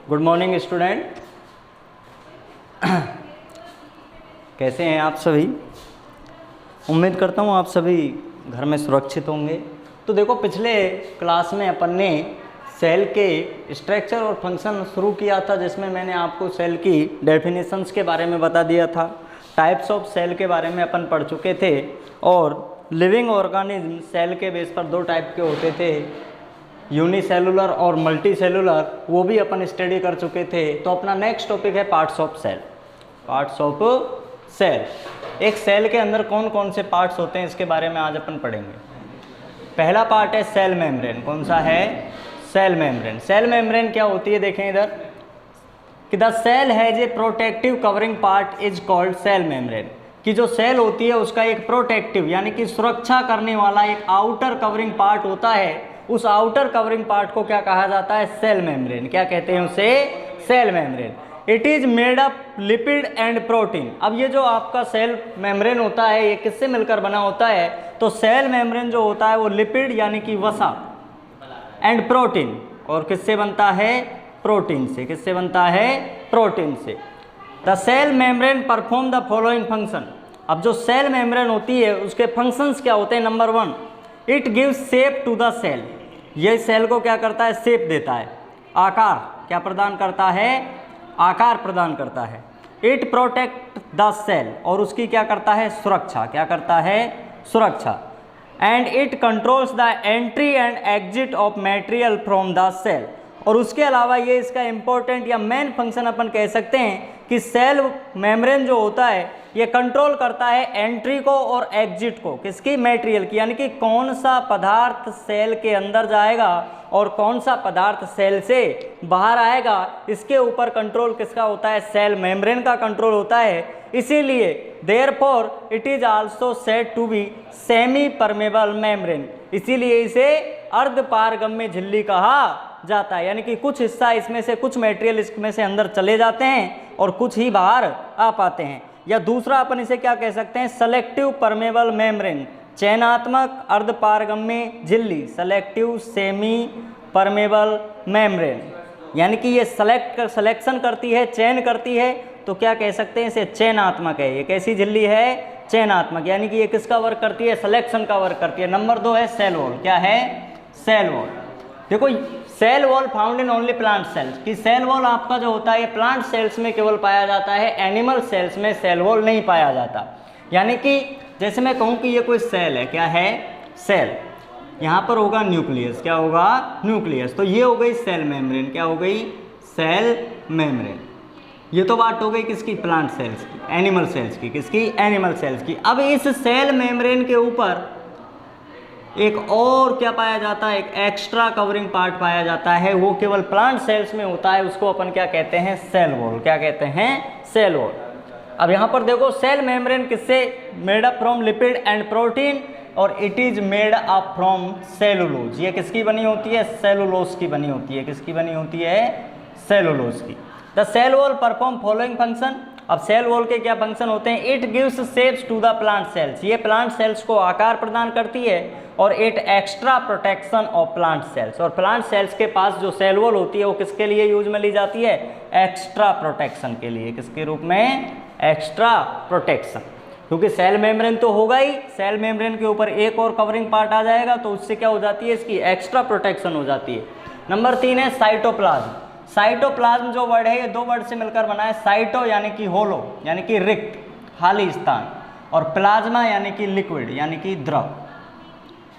Good morning student. कैसे हैं आप सभी? उम्मीद करता हूँ आप सभी घर में सुरक्षित होंगे। तो देखो, पिछले क्लास में अपन ने सेल के स्ट्रक्चर और फंक्शन शुरू किया था, जिसमें मैंने आपको सेल की डेफिनेशंस के बारे में बता दिया था। टाइप्स ऑफ सेल के बारे में अपन पढ़ चुके थे और लिविंग ऑर्गेनिज्म सेल के बेस पर दो टाइप के होते थे, यूनिसेलुलर और मल्टी सेलुलर, वो भी अपन स्टडी कर चुके थे। तो अपना नेक्स्ट टॉपिक है parts of cell. Parts of cell, एक सेल के अंदर कौन कौन से पार्ट्स होते हैं इसके बारे में आज अपन पढ़ेंगे। पहला पार्ट है सेल मेम्ब्रेन। कौन सा है? Cell membrane. सेल मेम्ब्रेन क्या होती है, देखें इधर कि the cell has a protective covering part is called cell membrane. कि जो सेल होती है उसका एक प्रोटेक्टिव यानी कि सुरक्षा करने वाला एक आउटर कवरिंग पार्ट होता है। उस आउटर कवरिंग पार्ट को क्या कहा जाता है? Cell membrane. क्या कहते हैं उसे? Cell membrane. It is made up lipid and protein. अब ये जो आपका सेल मेम्ब्रेन होता है ये किससे मिलकर बना होता है? तो सेल मेम्ब्रेन जो होता है वो लिपिड यानी कि वसा एंड प्रोटीन, और किससे बनता है? प्रोटीन से। किससे बनता है? प्रोटीन से। The cell membrane perform the following function. अब जो सेल मेम्ब्रेन होती है उसके फंक्शंस क्या होते हैं? Number 1, it gives shape to the cell. ये सेल को क्या करता है? शेप देता है, आकार क्या प्रदान करता है? आकार प्रदान करता है। इट प्रोटेक्ट द सेल, और उसकी क्या करता है? सुरक्षा। क्या करता है? सुरक्षा। And it controls the entry and exit of material from the cell. और उसके अलावा ये इसका इंपॉर्टेंट या मेन फंक्शन अपन कह सकते हैं कि सेल मेम्ब्रेन जो होता है ये कंट्रोल करता है एंट्री को और एग्जिट को। किसकी? मटेरियल की, यानी कि कौन सा पदार्थ सेल के अंदर जाएगा और कौन सा पदार्थ सेल से बाहर आएगा, इसके ऊपर कंट्रोल किसका होता है? सेल मेम्ब्रेन का कंट्रोल होता है। इसीलिए therefore it is also said to be semi permeable membrane. इसीलिए इसे अर्धपारगम्य झिल्ली कहा जाता है, यानी कि कुछ हिस्सा इसमें से, कुछ मटेरियल इसमें से अंदर चले जाते हैं और कुछ ही बाहर आ पाते हैं। या दूसरा अपन इसे क्या कह सकते हैं? सेलेक्टिव परमेबल मेम्ब्रेन, चयनात्मक अर्धपारगम्य झिल्ली, सेलेक्टिव सेमी परमेबल मेम्ब्रेन। यानी कि ये सिलेक्शन करती है, चयन करती है, तो क्या कह सकते हैं? इसे चयनात्मक है। ये कैसी झिल्ली है? चयनात्मक। यानी कि ये किसका वर्क करती है? सिलेक्शन का वर्क करती है। नंबर 2 है सेल वॉल। क्या है? Cell wall. देखो, cell wall found in only plant cells. कि सेल वॉल आपका जो होता है ये प्लांट सेल्स में केवल पाया जाता है, एनिमल सेल्स में सेल वॉल नहीं पाया जाता। यानी कि जैसे मैं कहूँ कि ये कोई सेल है, क्या है? सेल। यहाँ पर होगा न्यूक्लियस। क्या होगा? न्यूक्लियस। तो ये हो गई सेल मेम्ब्रेन। क्या हो गई? Cell membrane. ये तो बात हो गई किसकी? प्लांट सेल्स की, एनिमल सेल्स की। किसकी? एनिमल सेल्स की। अब इस सेल मेम्ब्रेन के ऊपर एक और क्या पाया जाता है? एक एक्स्ट्रा कवरिंग पार्ट पाया जाता है, वो केवल प्लांट सेल्स में होता है। उसको अपन क्या कहते हैं? Cell wall. क्या कहते हैं? Cell wall. अब यहाँ पर देखो, सेल मेम्ब्रेन किससे made up? From lipid and protein, और it is made up from cellulose. ये किसकी बनी होती है? सेलुलोज की बनी होती है। किसकी बनी होती है? सेलुलोज की। The cell wall perform following function. अब सेल वॉल के क्या फंक्शन होते हैं? It gives shapes to the plant cells. ये प्लांट सेल्स को आकार प्रदान करती है। और it extra protection of plant cells. और प्लांट सेल्स के पास जो सेल वॉल होती है वो किसके लिए यूज में ली जाती है? एक्स्ट्रा प्रोटेक्शन के लिए। किसके रूप में? Extra protection. क्योंकि सेल मेम्ब्रेन तो होगा ही, सेल मेम्ब्रेन के ऊपर एक और कवरिंग पार्ट आ जाएगा तो उससे क्या हो जाती है? इसकी एक्स्ट्रा प्रोटेक्शन हो जाती है। नंबर 3 है साइटोप्लाज्म। साइटोप्लाज्म जो वर्ड है ये 2 वर्ड से मिलकर बना है। साइटो यानी कि होलो, यानी कि रिक्त, खाली स्थान, और प्लाज्मा यानी कि लिक्विड, यानी कि द्रव।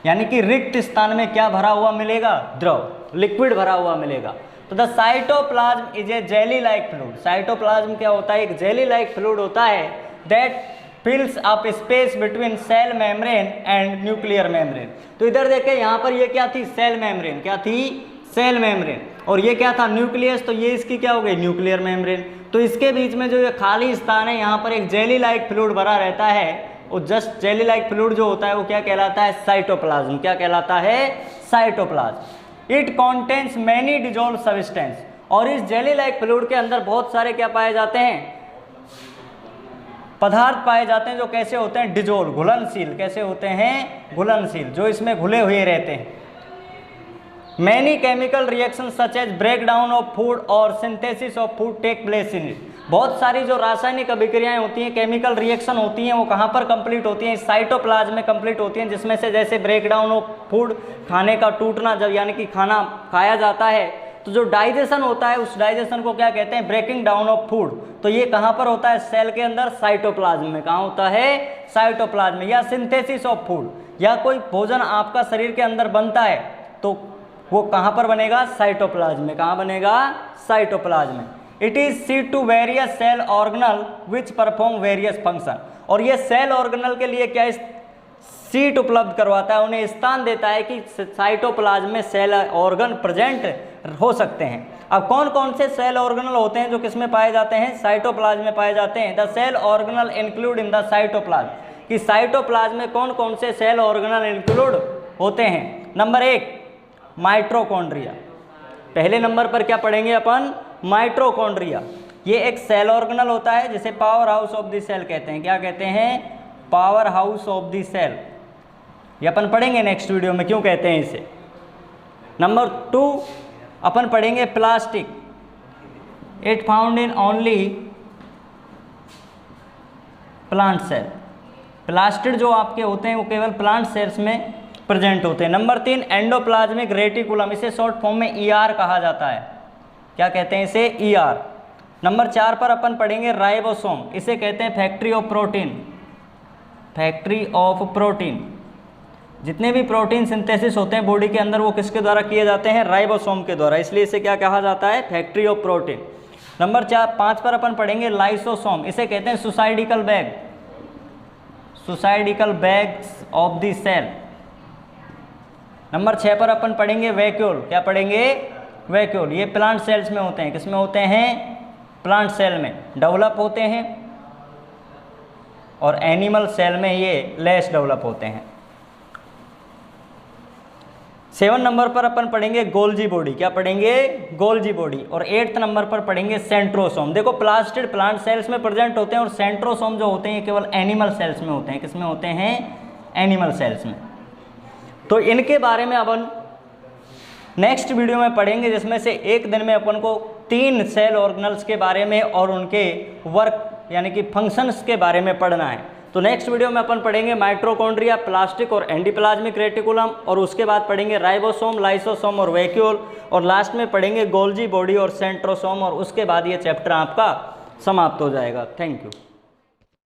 यानी कि रिक्त स्थान में क्या भरा हुआ मिलेगा? द्रव, लिक्विड भरा हुआ मिलेगा। तो the cytoplasm is a jelly like fluid. Cytoplasm क्या होता है? एक जेली लाइक फ्लूइड होता है that fills up space between cell membrane and nuclear membrane. तो इधर देखें, यहाँ पर ये क्या थी? Cell membrane. क्या थी? Cell membrane. और ये क्या था? न्यूक्लियस। तो ये इसकी क्या हो गई? Nuclear membrane. तो इसके बीच में जो ये खाली स्थान है यहाँ पर एक जेली लाइक फ्लूइड भरा रहता है। और जस्ट जेली लाइक फ्लूइड जो होता है वो क्या कहलाता है? साइटोप्लाज्म। क्या कहलाता है? Cytoplasm. It contains many dissolve substance. और इस जेली लाइक फ्लूइड के अंदर बहुत सारे क्या पाए जाते हैं? पदार्थ पाए जाते हैं जो कैसे होते हैं? डिजोल्व, घुलनशील। कैसे होते हैं? घुलनशील, जो इसमें घुले हुए रहते हैं। Many chemical reaction such as break down of food और synthesis of food take place in it. बहुत सारी जो रासायनिक अभिक्रियाएं होती हैं, केमिकल रिएक्शन होती हैं, वो कहाँ पर कंप्लीट होती हैं? साइटोप्लाज्म में कंप्लीट होती हैं, जिसमें से जैसे ब्रेक डाउन ऑफ फूड, खाने का टूटना, जब यानी कि खाना खाया जाता है तो जो डाइजेशन होता है उस डाइजेशन को क्या कहते हैं? Breaking down of food. तो ये कहाँ पर होता है? सेल के अंदर साइटोप्लाज्म में। कहाँ होता है? साइटोप्लाज्म में। या सिंथेसिस ऑफ फूड, या कोई भोजन आपका शरीर के अंदर बनता है तो वो कहाँ पर बनेगा? साइटोप्लाज्म में। कहाँ बनेगा? साइटोप्लाज्म में। It is seat to various cell organelle which perform various function. और ये सेल ऑर्गेनल के लिए क्या सीट उपलब्ध करवाता है, उन्हें स्थान देता है कि साइटोप्लाज्म में सेल ऑर्गन प्रेजेंट हो सकते हैं। अब कौन कौन से सेल ऑर्गेनल होते हैं जो किसमें पाए जाते हैं? साइटोप्लाज्म में पाए जाते हैं। The cell organelle include in the cytoplasm, कि साइटोप्लाज्म में कौन कौन से सेल ऑर्गेनल इंक्लूड होते हैं? Number 1 mitochondria. पहले नंबर पर क्या पढ़ेंगे अपन? माइटोकॉन्ड्रिया। ये एक सेल ऑर्गेनल होता है जिसे power house of the cell कहते हैं। क्या कहते हैं? Power house of the cell. ये अपन पढ़ेंगे नेक्स्ट वीडियो में क्यों कहते हैं इसे। नंबर 2 अपन पढ़ेंगे plastic. It found in only plant cell. Plastid जो आपके होते हैं वो केवल प्लांट सेल्स में प्रेजेंट होते हैं। नंबर 3 एंडोप्लाज्मिक रेटिकुलम, इसे शॉर्ट फॉर्म में ER कहा जाता है। क्या कहते हैं इसे? ER। नंबर 4 पर अपन पढ़ेंगे राइबोसोम, इसे कहते हैं factory of protein. Factory of protein. जितने भी प्रोटीन सिंथेसिस होते हैं बॉडी के अंदर वो किसके द्वारा किए जाते हैं? राइबोसोम के द्वारा, इसलिए इसे क्या कहा जाता है? Factory of protein. नंबर 5 पर अपन पढ़ेंगे लाइसोसोम, इसे कहते हैं suicidal bag. Suicidal bags of the cell. Number 6 पर अपन पढ़ेंगे वैक्यूल। क्या पढ़ेंगे? वैक्यूल। ये प्लांट सेल्स में होते हैं। किसमें होते हैं? प्लांट सेल में डेवलप होते हैं, और एनिमल सेल में ये लेस डेवलप होते हैं। 7 नंबर पर अपन पढ़ेंगे गोल्जी बॉडी। क्या पढ़ेंगे? Golgi body. और 8th नंबर पर पढ़ेंगे सेंट्रोसोम। देखो प्लास्टिड प्लांट सेल्स में प्रेजेंट होते हैं, और सेंट्रोसोम जो होते हैं ये केवल एनिमल सेल्स में होते हैं। किसमें होते हैं? एनिमल सेल्स में। तो इनके बारे में अपन नेक्स्ट वीडियो में पढ़ेंगे, जिसमें से एक दिन में अपन को 3 सेल ऑर्गेनल्स के बारे में और उनके वर्क यानी कि फंक्शंस के बारे में पढ़ना है। तो नेक्स्ट वीडियो में अपन पढ़ेंगे माइटोकॉन्ड्रिया, प्लास्टिक और एंडोप्लाज्मिक रेटिकुलम, और उसके बाद पढ़ेंगे राइबोसोम, लाइसोसोम और वैक्यूल, और लास्ट में पढ़ेंगे गोल्जी बॉडी और सेंट्रोसोम, और उसके बाद ये चैप्टर आपका समाप्त हो जाएगा। Thank you.